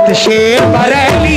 हजरत शेर बरेली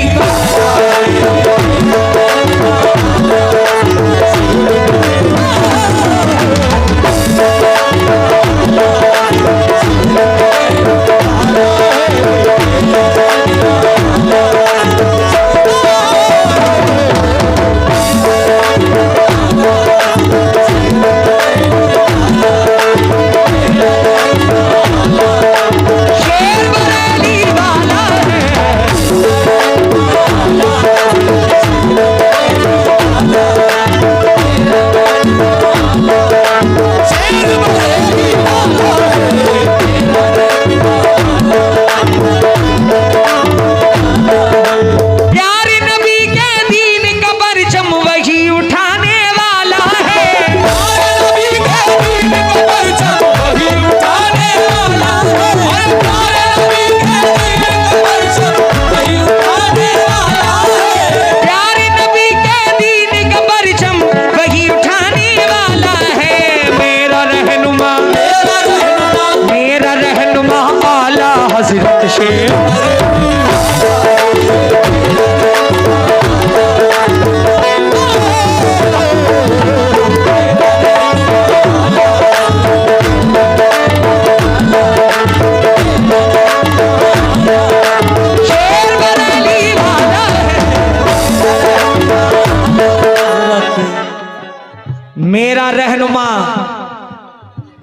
मेरा रहनुमा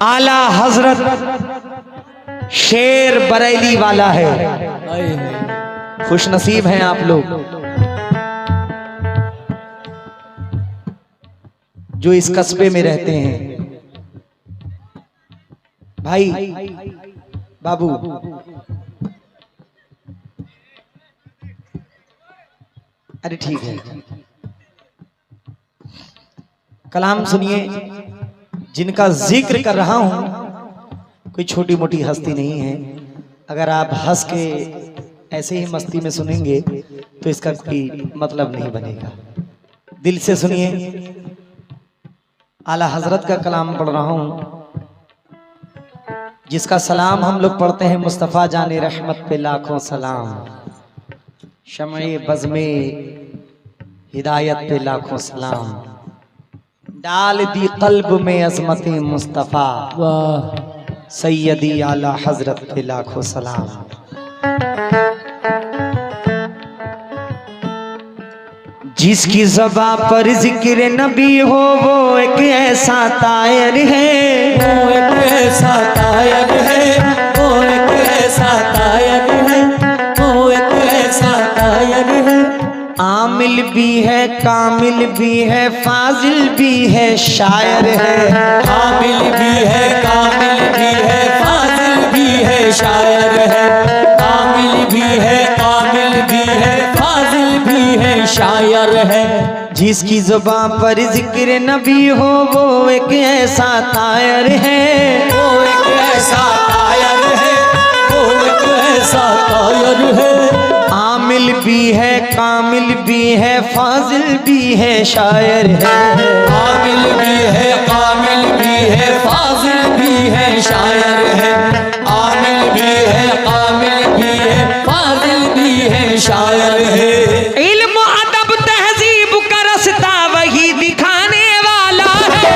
आला हजरत शेर बरेली वाला है। खुश नसीब हैं आप लोग जो इस कस्बे में रहते हैं। भाई बाबू अरे ठीक है, कलाम सुनिए। जिनका जिक्र कर रहा हूं कोई छोटी मोटी हस्ती नहीं है। अगर आप हंस के ऐसे ही मस्ती में सुनेंगे तो इसका कोई मतलब नहीं बनेगा। दिल से सुनिए। आला हजरत का कलाम पढ़ रहा हूं, जिसका सलाम हम लोग पढ़ते हैं मुस्तफ़ा जाने रहमत पे लाखों सलाम, शम्ए बज़्मे हिदायत पे लाखों सलाम, डाल दी कल्ब में अज़मत मुस्तफ़ा, सैयदी आला हजरत पे लाखों सलाम। जिसकी ज़बा पर जिक्र नबी हो वो एक ऐसा तायर है, वो एक ऐसा तायर है, वो एक ऐसा तायर है, वो एक ऐसा तायर है। आमिल भी है, कामिल भी है, फाजिल भी है, शायर है। आमिल भी है, कामिल भी है, फाजिल भी है, शायर है। आमिल भी है, कामिल भी है, फाजिल भी है, शायर है। जिसकी ज़ुबान पर जिक्र नबी हो वो एक ऐसा तायर है, वो एक ऐसा तायर है, वो एक ऐसा तायर है। आमिल भी है, कामिल भी है, फाजिल भी है, शायर है। आमिल भी है, कामिल भी है, फाजिल भी है, शायर है। आमिल भी है, कामिल भी है, फाजिल भी है, शायर है। इल्म अदब तहजीब का रास्ता वही दिखाने वाला है,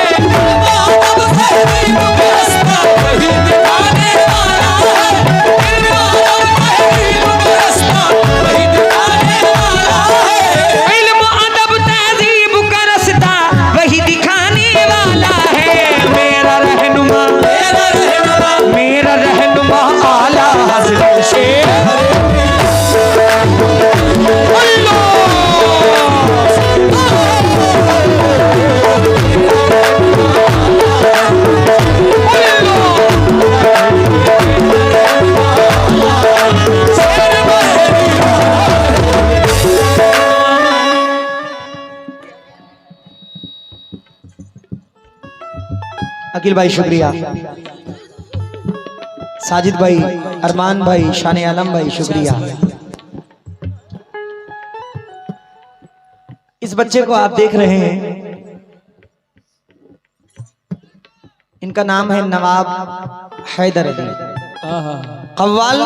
अदब तहजीब का रास्ता वही दिखाने वाला है। इल्म अदब तहजीब का रास्ता वही दिखाने वाला है। इल्म अदब तहजीब का रास्ता वही दिखाने वाला है। मेरा रहनुमा, मेरा रहनुमा, मेरा रहनुमा आला हज़रत शेर अकील भाई शुक्रिया, साजिद भाई, अरमान भाई, शान आलम भाई शुक्रिया। इस बच्चे को आप देख रहे हैं, इनका नाम है नवाब हैदर अली, कव्वाल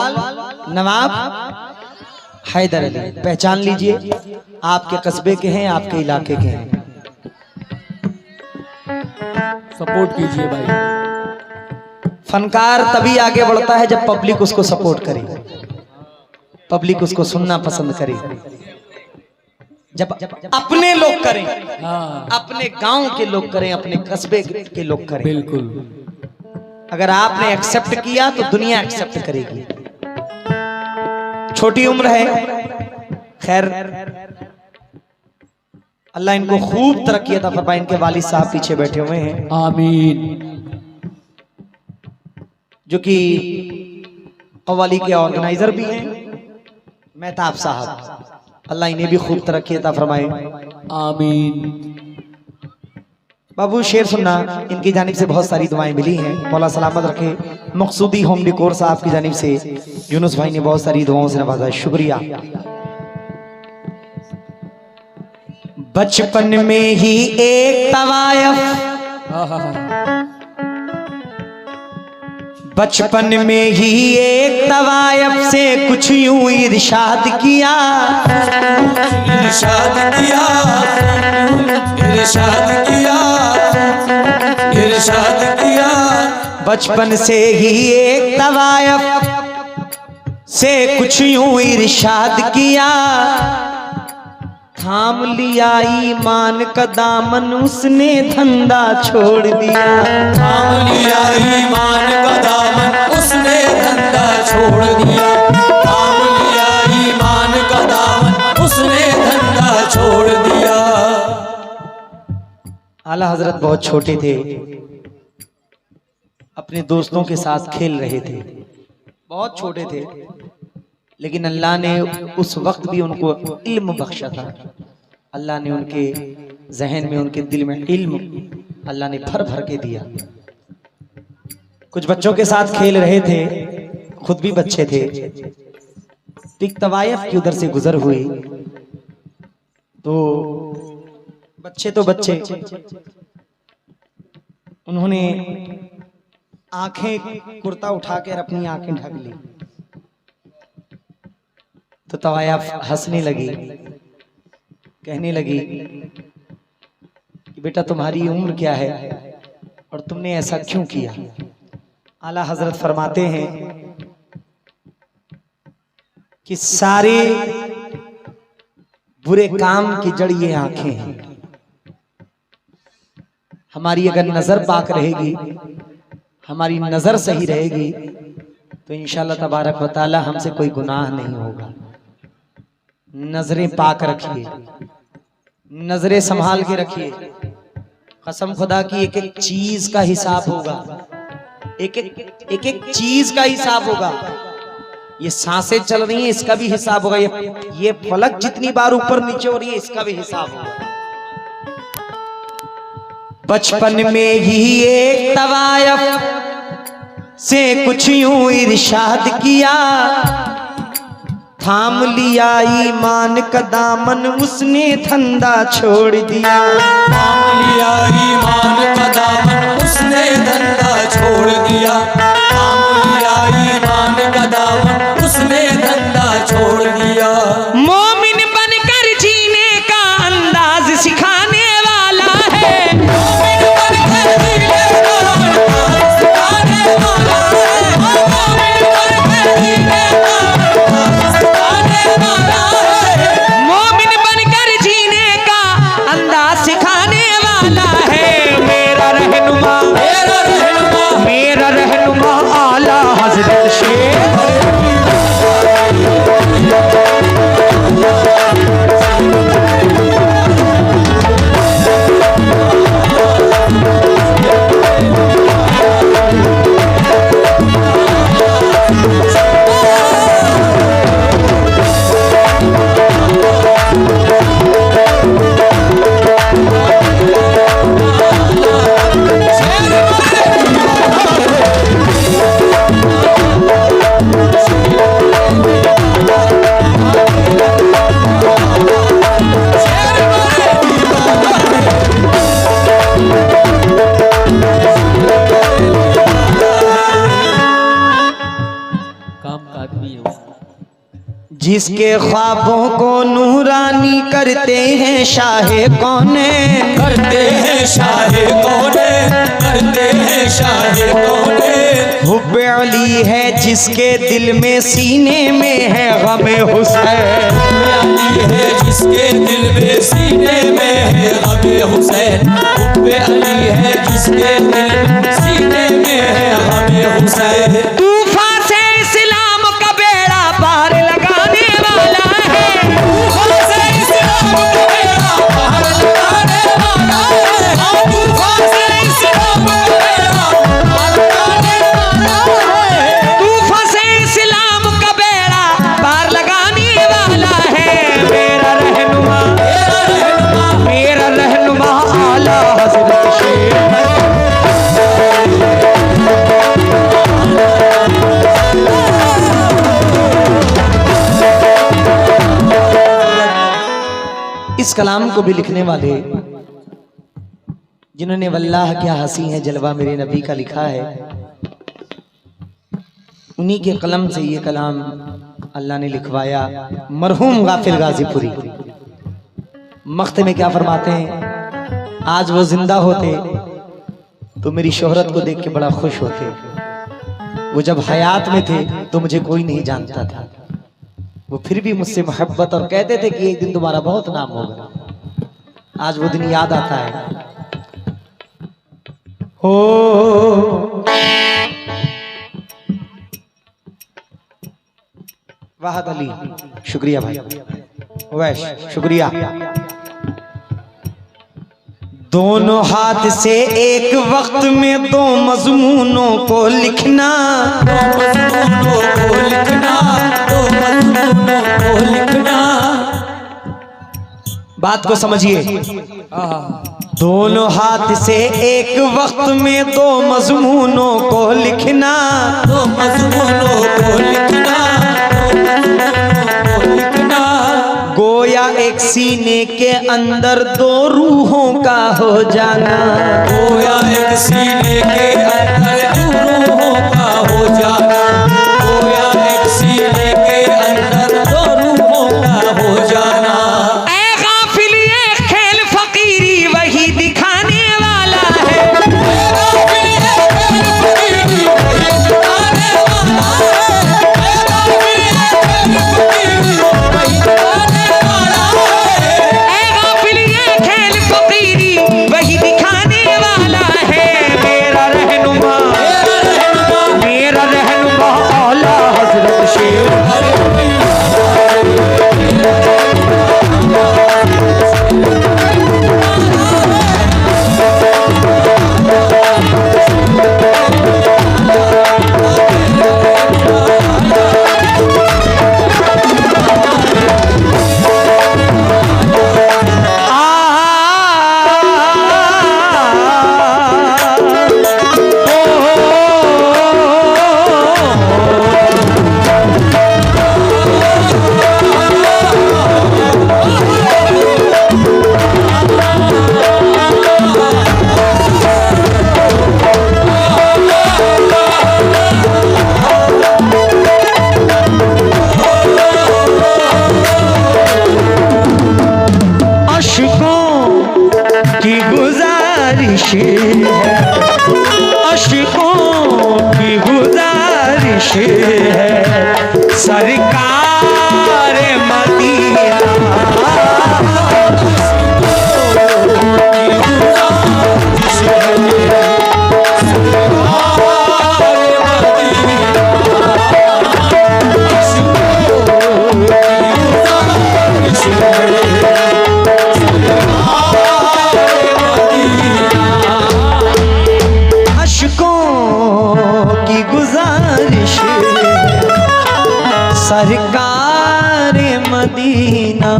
नवाब हैदर अली, पहचान लीजिए, आपके कस्बे के हैं, आपके इलाके के हैं। सपोर्ट कीजिए भाई। फनकार तभी आगे बढ़ता है जब पब्लिक उसको सपोर्ट करे, पब्लिक उसको सुनना पसंद करे, जब अपने लोग करें, हाँ अपने गांव के लोग करें, अपने कस्बे के लोग करें। बिल्कुल। अगर आपने एक्सेप्ट किया तो दुनिया एक्सेप्ट करेगी। छोटी उम्र है, खैर अल्लाह इनको खूब तरक्की अता फरमाए। इनके वालिद साहब पीछे बैठे हुए हैं, आमीन। जो कि कव्वाली के ऑर्गेनाइजर भी हैं, मेहताब साहब। अल्लाह इन्हें भी खूब तरक्की अता फरमाए, आमीन। बाबू शेर सुनना। इनकी जानिब से बहुत सारी दुआएं मिली हैं, मौला सलामत रखे। मकसूदी होम डेकोर साहब की जानिब से यूनुस भाई ने बहुत सारी दुआओं से नवाजा, शुक्रिया। बचपन में ही एक तवायफ, हाँ हाँ हाँ। बचपन में ही एक तवायफ से कुछ यूं इरशाद किया, इरशाद किया, इरशाद किया, इरशाद किया। बचपन से ही एक तवायफ से कुछ यूं इरशाद किया, थाम लिया ईमान का दामन उसने धंधा छोड़ दिया, थाम लिया ईमान का दामन उसने धंधा छोड़ दिया, थाम लिया ईमान का दामन उसने धंधा छोड़ दिया। आला हजरत बहुत छोटे थे, अपने दोस्तों के साथ खेल रहे थे, बहुत छोटे थे, लेकिन अल्लाह ने उस वक्त भी उनको इल्म बख्शा था। अल्लाह ने उनके जहन में, उनके दिल में इल्म अल्लाह ने भर भर के दिया। कुछ बच्चों के साथ खेल रहे थे, खुद भी बच्चे थे। एक तवायफ की उधर से गुजर हुई तो बच्चे उन्होंने आंखें कुर्ता उठाकर अपनी आंखें ढक ली। तो तवायफ हंसने लगी, कहने लगी कि बेटा तुम्हारी उम्र क्या है और तुमने ऐसा क्यों किया। आला हजरत फरमाते हैं कि सारे बुरे काम की जड़ ये आंखें हैं। हमारी अगर नजर पाक रहेगी, हमारी नजर सही रहेगी, तो इंशाअल्लाह तबारक व तआला हमसे कोई गुनाह नहीं होगा। नजरें पाक रखिए, नजरें संभाल के रखिए। कसम खुदा की एक एक चीज का हिसाब होगा, एक एक चीज का हिसाब होगा। ये सांसें चल रही हैं, इसका भी हिसाब होगा। ये फलक जितनी बार ऊपर नीचे हो रही है, इसका भी हिसाब होगा। बचपन में ही एक तवायफ से कुछ यूं इरशाद किया, थाम लिया ईमान का दामन उसने धंधा छोड़ दिया, थाम लिया ईमान का दामन उसने धंधा छोड़ दिया, थाम लिया ईमान का दामन उसने धंधा छोड़ दिया। मोमिन बनकर जीने का अंदाज सिखाने वाला है, मोमिन बनकर जीने का अंदाज सिखाने वाला है, मोमिन बनकर जीने का अंदाज सिखाने वाला है, मोमिन बनकर जीने का अंदाज सिखाने वाला है। जिसके ख्वाबों को नूरानी करते हैं शाहे कौने, करते हैं शाहे कौने, करते हैं शाहे कौने। हुब्बे अली है जिसके दिल में सीने में है गमे हुसैन, अली है जिसके दिल में सीने में है गमे हुसैन। हुब्बे अली है जिसके दिल में सीने में है गमे हुसैन। तूफान से इस्लाम का बेड़ा पार लगाने वाला है, तूफान से इस्लाम का बेड़ा पार लगाने वाला है। तूफान से इस्लाम का बेड़ा पार लगाने वाला है। तूफान से इस्लाम का बेड़ा पार लगाने वाला है। मेरा रहनुमा, मेरा रहनुमा आला हज़रत शेख। इस कलाम को भी लिखने वाले जिन्होंने वल्लाह क्या हंसी है जलवा मेरे नबी का लिखा है, उन्हीं के कलम से ये कलाम अल्लाह ने लिखवाया। मरहूम गाफिल गाजीपुरी मख्ते में क्या फरमाते हैं, आज वो जिंदा होते तो मेरी शोहरत को देख के बड़ा खुश होते। वो जब हयात में थे तो मुझे कोई नहीं जानता था, वो फिर भी मुझसे मोहब्बत और कहते थे कि एक दिन तुम्हारा बहुत नाम होगा। आज वो दिन याद आता है। हो वाहद अली, शुक्रिया भाई वैश, शुक्रिया। दोनों हाथ से एक वक्त में दो मजमूनों को लिखना, दो मजमूनों को लिखना, दो मजमूनों को लिखना। बात को समझिए, दोनों हाथ से एक वक्त में दो मजमूनों को लिखना, दो मजमूनों को लिखना, दो मजमूनों को लिखना। गोया एक सीने के अंदर दो रूहों का हो जाना, गोया एक सीने के अंदर दो रूहों का हो जाना। गोया एक सीने के अंदर दो रूहों का हो जाना। ऐ गाफिल ये खेल फकीरी वही दिखाने वाला है, ऐ गाफिल ये खेल फकीरी वही दिखाने वाला है। ऐ गाफिल ये खेल फकीरी वही दिखाने वाला है। ऐ गाफिल ये खेल फकीरी वही दिखाने वाला है। मेरा रहनुमा, मेरा रहनुमा आला हज़रत शेख। अशकों की गुजारिश है सरकार मदीना, सरकार मदीना,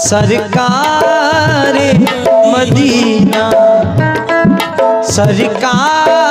सरकार मदीना, सरकार